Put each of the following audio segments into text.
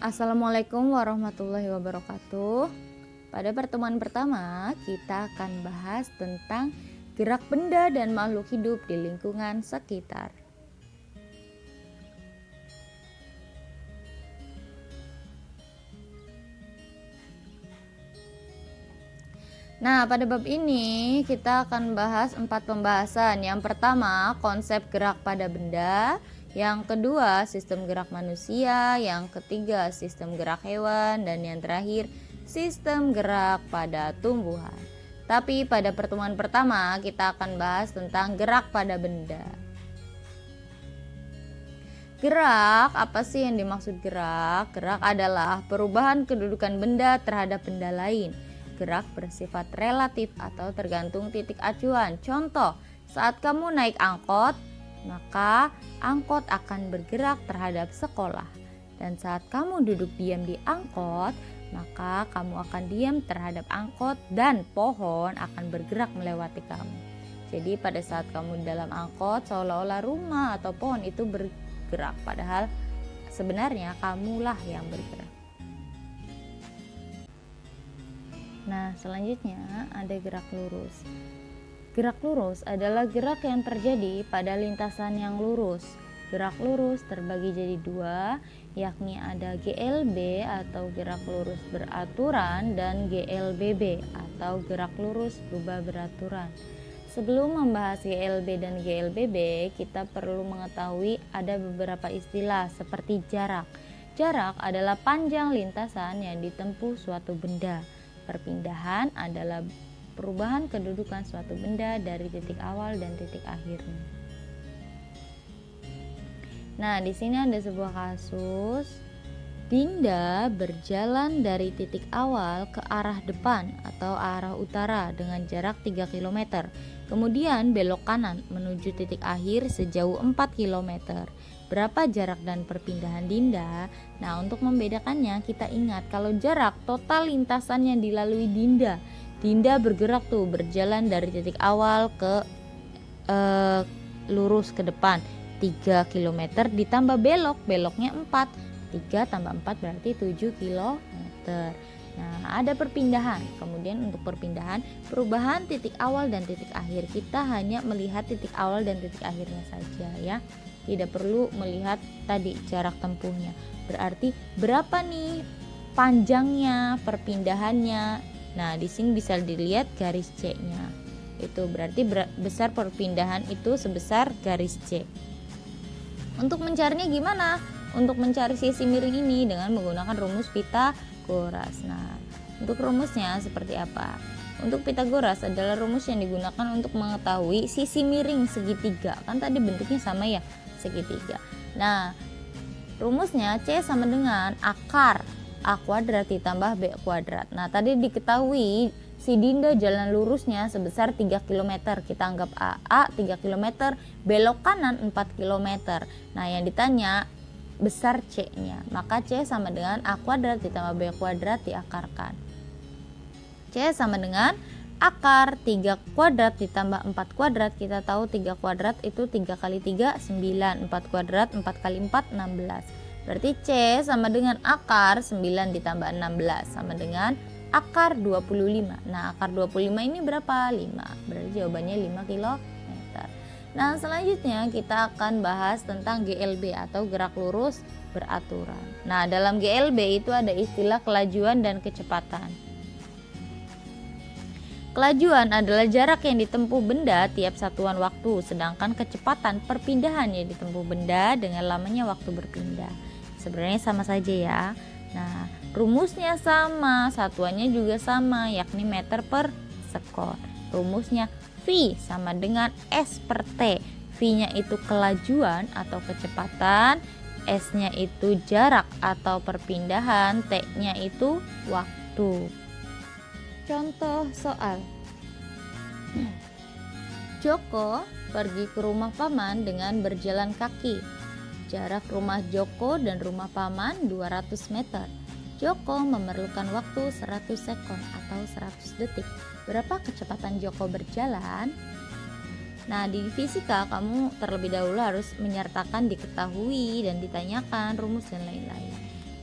Assalamualaikum warahmatullahi wabarakatuh. Pada pertemuan pertama, kita akan bahas tentang gerak benda dan makhluk hidup di lingkungan sekitar. Nah, pada bab ini kita akan bahas 4 pembahasan. Yang pertama, konsep gerak pada benda. Yang kedua, sistem gerak manusia. Yang ketiga, sistem gerak hewan. Dan yang terakhir, sistem gerak pada tumbuhan. Tapi pada pertemuan pertama, kita akan bahas tentang gerak pada benda. Gerak, apa sih yang dimaksud gerak? Gerak adalah perubahan kedudukan benda terhadap benda lain. Gerak bersifat relatif atau tergantung titik acuan. Contoh, saat kamu naik angkot, maka angkot akan bergerak terhadap sekolah. Dan saat kamu duduk diam di angkot, maka kamu akan diam terhadap angkot dan pohon akan bergerak melewati kamu. Jadi pada saat kamu di dalam angkot, seolah-olah rumah atau pohon itu bergerak, padahal sebenarnya kamulah yang bergerak. Nah, selanjutnya ada gerak lurus. Gerak lurus adalah gerak yang terjadi pada lintasan yang lurus. Gerak lurus terbagi jadi dua, yakni ada GLB atau gerak lurus beraturan dan GLBB atau gerak lurus berubah beraturan. Sebelum membahas GLB dan GLBB, kita perlu mengetahui ada beberapa istilah seperti jarak. Jarak adalah panjang lintasan yang ditempuh suatu benda. Perpindahan adalah perubahan kedudukan suatu benda dari titik awal dan titik akhirnya. Nah, di sini ada sebuah kasus. Dinda berjalan dari titik awal ke arah depan atau arah utara dengan jarak 3 km. Kemudian belok kanan menuju titik akhir sejauh 4 km. Berapa jarak dan perpindahan Dinda? Nah, untuk membedakannya kita ingat kalau jarak total lintasan yang dilalui Dinda. Dinda bergerak berjalan dari titik awal ke lurus ke depan 3 km ditambah beloknya 4. 3 tambah 4 berarti 7 km. Nah, ada perpindahan. Kemudian untuk perpindahan, perubahan titik awal dan titik akhir. Kita hanya melihat titik awal dan titik akhirnya saja ya. Tidak perlu melihat tadi jarak tempuhnya. Berarti berapa nih panjangnya, perpindahannya. Nah, di sini bisa dilihat garis C-nya. Itu berarti besar perpindahan itu sebesar garis C. Untuk mencarinya gimana? Untuk mencari sisi miring ini dengan menggunakan rumus Pitagoras. Nah, untuk rumusnya seperti apa? Untuk Pitagoras adalah rumus yang digunakan untuk mengetahui sisi miring segitiga. Kan tadi bentuknya sama ya, segitiga. Nah, rumusnya C sama dengan akar A kuadrat ditambah B kuadrat. Nah, tadi diketahui si Dinda jalan lurusnya sebesar 3 km. Kita anggap A 3 km, belok kanan 4 km. Nah, yang ditanya besar C-nya. Maka C sama dengan A kuadrat ditambah B kuadrat diakarkan. C sama dengan akar 3 kuadrat ditambah 4 kuadrat. Kita tahu 3 kuadrat itu 3 kali 3 9, 4 kuadrat 4 kali 4 16. Berarti C sama dengan akar 9 ditambah 16 sama dengan akar 25. Nah, akar 25 ini berapa? 5. Berarti jawabannya 5 km. Nah, selanjutnya kita akan bahas tentang GLB atau gerak lurus beraturan. Nah, dalam GLB itu ada istilah kelajuan dan kecepatan. Kelajuan adalah jarak yang ditempuh benda tiap satuan waktu, sedangkan kecepatan perpindahan yang ditempuh benda dengan lamanya waktu berpindah. Sebenarnya sama saja ya. Nah, rumusnya sama, satuannya juga sama, yakni meter per sekon. Rumusnya V sama dengan S per T. V-nya itu kelajuan atau kecepatan, S-nya itu jarak atau perpindahan, T-nya itu waktu. Contoh soal. Joko pergi ke rumah paman dengan berjalan kaki. Jarak rumah Joko dan rumah paman 200 meter. Joko memerlukan waktu 100 sekon atau 100 detik. Berapa kecepatan Joko berjalan? Nah, di fisika kamu terlebih dahulu harus menyertakan diketahui dan ditanyakan rumus dan lain-lain.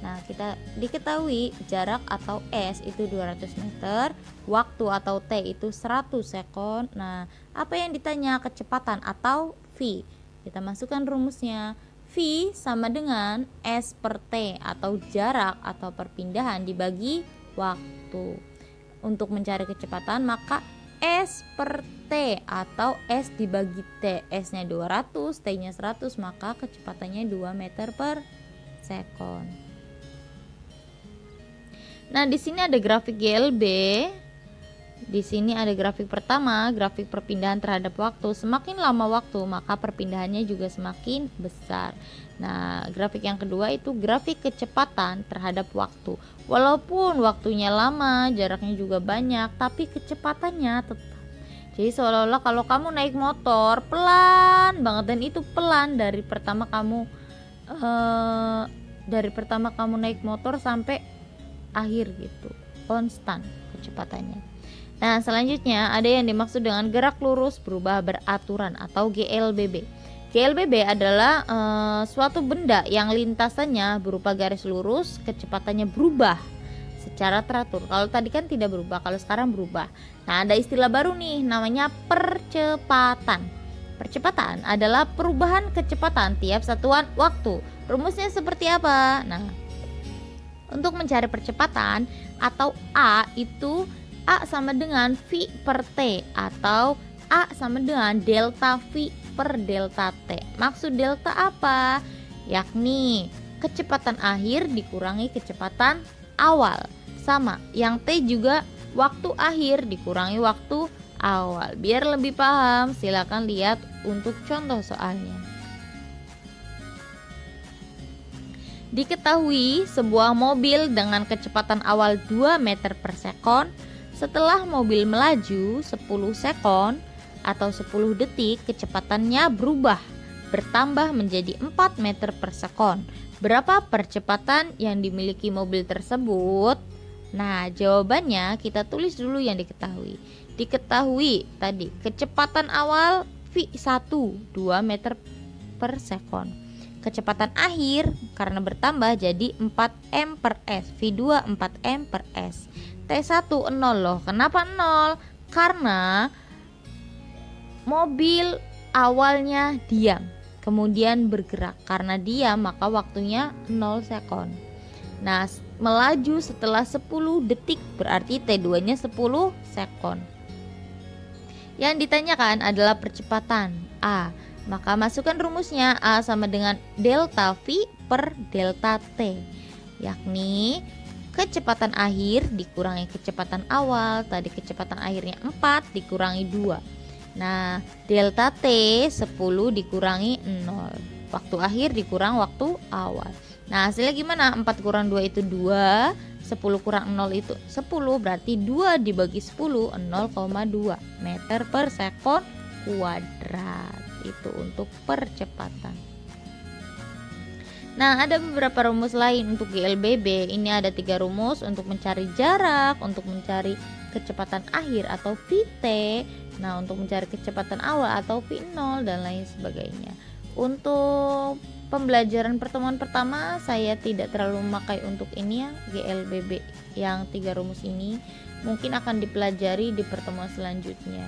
Nah, kita diketahui jarak atau S itu 200 meter, waktu atau T itu 100 sekon. Nah, apa yang ditanya? Kecepatan atau V. Kita masukkan rumusnya. V sama dengan S per T atau jarak atau perpindahan dibagi waktu. Untuk mencari kecepatan maka S per T atau S dibagi T. S-nya 200, T-nya 100, maka kecepatannya 2 meter per sekon. Nah, di sini ada grafik GLB. Di sini ada grafik pertama, grafik perpindahan terhadap waktu. Semakin lama waktu, maka perpindahannya juga semakin besar. Nah, grafik yang kedua itu grafik kecepatan terhadap waktu. Walaupun waktunya lama, jaraknya juga banyak, tapi kecepatannya tetap. Jadi seolah-olah kalau kamu naik motor pelan banget, dan itu pelan dari pertama kamu naik motor sampai akhir gitu, konstan kecepatannya. Nah, selanjutnya ada yang dimaksud dengan gerak lurus berubah beraturan atau GLBB. GLBB adalah suatu benda yang lintasannya berupa garis lurus, kecepatannya berubah secara teratur. Kalau tadi kan tidak berubah, kalau sekarang berubah. Nah, ada istilah baru nih, namanya percepatan. Percepatan adalah perubahan kecepatan tiap satuan waktu. Rumusnya seperti apa? Nah, untuk mencari percepatan atau A itu A sama dengan V per T atau A sama dengan delta V per delta T. Maksud delta apa? Yakni kecepatan akhir dikurangi kecepatan awal. Sama, yang T juga waktu akhir dikurangi waktu awal. Biar lebih paham, silakan lihat untuk contoh soalnya. Diketahui sebuah mobil dengan kecepatan awal 2 meter per sekon, setelah mobil melaju 10 sekon atau 10 detik, kecepatannya bertambah menjadi 4 meter per sekon. Berapa percepatan yang dimiliki mobil tersebut? Nah, jawabannya kita tulis dulu yang diketahui. Diketahui tadi kecepatan awal V1 2 meter per sekon. Kecepatan akhir karena bertambah jadi 4 m per s. V2 4 m per s. T1 0 loh. Kenapa 0? Karena mobil awalnya diam, kemudian bergerak. Karena diam maka waktunya 0 sekon. Nah, melaju setelah 10 detik berarti T2-nya 10 sekon. Yang ditanyakan adalah percepatan A. Maka masukkan rumusnya. A sama dengan delta V per delta T, yakni kecepatan akhir dikurangi kecepatan awal. Tadi kecepatan akhirnya 4 dikurangi 2. Nah, delta T 10 dikurangi 0. Waktu akhir dikurang waktu awal. Nah, hasilnya gimana? 4 kurang 2 itu 2, 10 kurang 0 itu 10, berarti 2 dibagi 10, 0,2 meter per sekon kuadrat. Itu untuk percepatan. Nah, ada beberapa rumus lain untuk GLBB. Ini ada 3 rumus untuk mencari jarak, untuk mencari kecepatan akhir atau VT, nah untuk mencari kecepatan awal atau V0 dan lain sebagainya. Untuk pembelajaran pertemuan pertama saya tidak terlalu memakai untuk ini ya, GLBB yang 3 rumus ini mungkin akan dipelajari di pertemuan selanjutnya.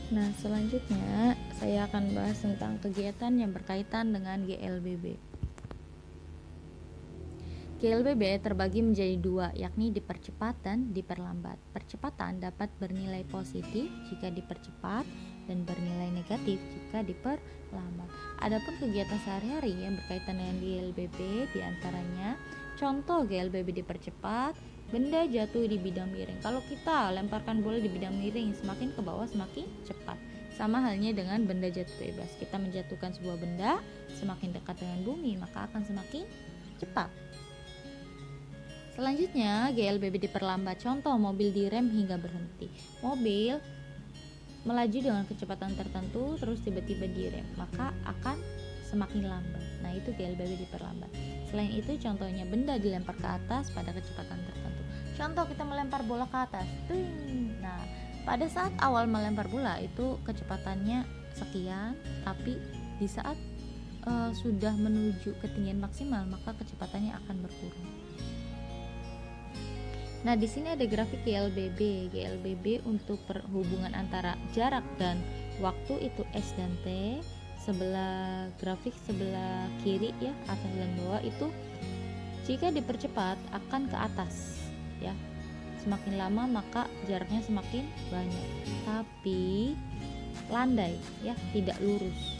Nah, selanjutnya saya akan bahas tentang kegiatan yang berkaitan dengan GLBB. GLBB terbagi menjadi 2, yakni dipercepat dan diperlambat. Percepatan dapat bernilai positif jika dipercepat dan bernilai negatif jika diperlambat. Adapun kegiatan sehari-hari yang berkaitan dengan GLBB diantaranya contoh GLBB dipercepat, benda jatuh di bidang miring. Kalau kita lemparkan bola di bidang miring, semakin ke bawah semakin cepat. Sama halnya dengan benda jatuh bebas. Kita menjatuhkan sebuah benda semakin dekat dengan bumi, maka akan semakin cepat. Selanjutnya, GLBB diperlambat. Contoh, mobil direm hingga berhenti. Mobil melaju dengan kecepatan tertentu terus tiba-tiba direm, maka akan semakin lambat. Nah, itu GLBB diperlambat. Selain itu, contohnya benda dilempar ke atas pada kecepatan tertentu. Contoh, kita melempar bola ke atas. Nah, pada saat awal melempar bola itu kecepatannya sekian, tapi di saat sudah menuju ketinggian maksimal maka kecepatannya akan berkurang. Nah, di sini ada grafik GLBB. GLBB untuk perhubungan antara jarak dan waktu itu S dan T. Sebelah grafik sebelah kiri ya, atas dan bawah itu jika dipercepat akan ke atas ya. Semakin lama maka jaraknya semakin banyak. Tapi landai ya, tidak lurus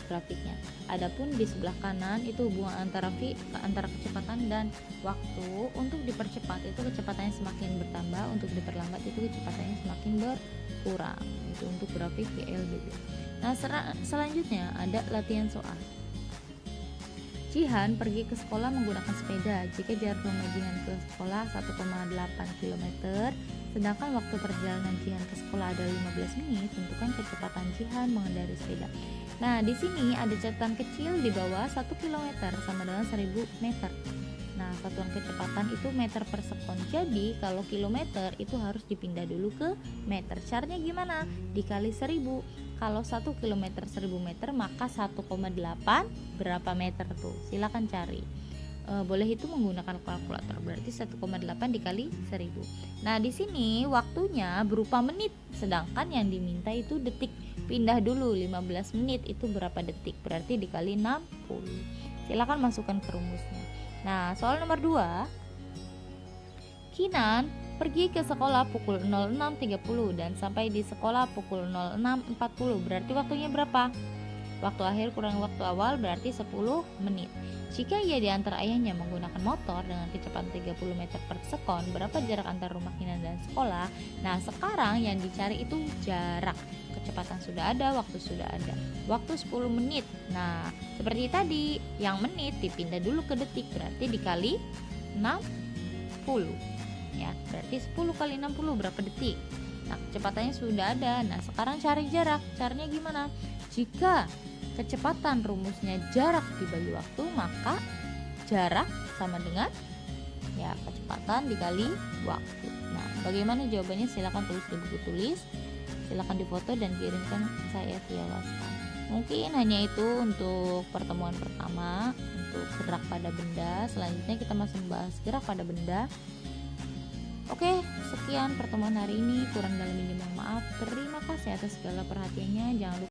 grafiknya. Adapun di sebelah kanan itu hubungan antara kecepatan dan waktu. Untuk dipercepat itu kecepatannya semakin bertambah, untuk diperlambat itu kecepatannya semakin berkurang. Itu untuk grafik GLBB. Nah, selanjutnya ada latihan soal. Jihan pergi ke sekolah menggunakan sepeda. Jika jarak rumah Jihan ke sekolah 1,8 km, sedangkan waktu perjalanan Jihan ke sekolah adalah 15 menit, tentukan kecepatan Jihan mengendarai sepeda. Nah, di sini ada catatan kecil di bawah. 1 km sama dengan 1000 meter. Nah, satuan kecepatan itu meter per sekon. Jadi, kalau kilometer itu harus dipindah dulu ke meter. Caranya gimana? Dikali 1000. Kalau 1 km 1000 meter, maka 1,8 berapa meter tuh? Silakan cari. Boleh itu menggunakan kalkulator. Berarti 1,8 dikali 1000. Nah, di sini waktunya berupa menit, sedangkan yang diminta itu detik. Pindah dulu 15 menit itu berapa detik? Berarti dikali 60. Silakan masukkan ke rumusnya. Nah, soal nomor 2. Kinan pergi ke sekolah pukul 06.30 dan sampai di sekolah pukul 06.40. Berarti waktunya berapa? Waktu akhir kurang waktu awal berarti 10 menit. Jika ia diantar ayahnya menggunakan motor dengan kecepatan 30 meter per sekon, berapa jarak antar rumah Kinan dan sekolah? Nah, sekarang yang dicari itu jarak. Kecepatan sudah ada, waktu sudah ada. Waktu 10 menit. Nah, seperti tadi, yang menit dipindah dulu ke detik, berarti dikali 60. Ya, berarti 10 kali 60 berapa detik? Nah, kecepatannya sudah ada. Nah, sekarang cari jarak. Caranya gimana? Jika kecepatan rumusnya jarak dibagi waktu, maka jarak sama dengan ya kecepatan dikali waktu. Nah, bagaimana jawabannya? Silakan tulis di buku tulis, silakan difoto dan kirimkan saya via WhatsApp. Mungkin hanya itu untuk pertemuan pertama untuk gerak pada benda. Selanjutnya kita masih membahas gerak pada benda. Oke, sekian pertemuan hari ini. Kurang dalam ini mohon maaf. Terima kasih atas segala perhatiannya. Jangan lupa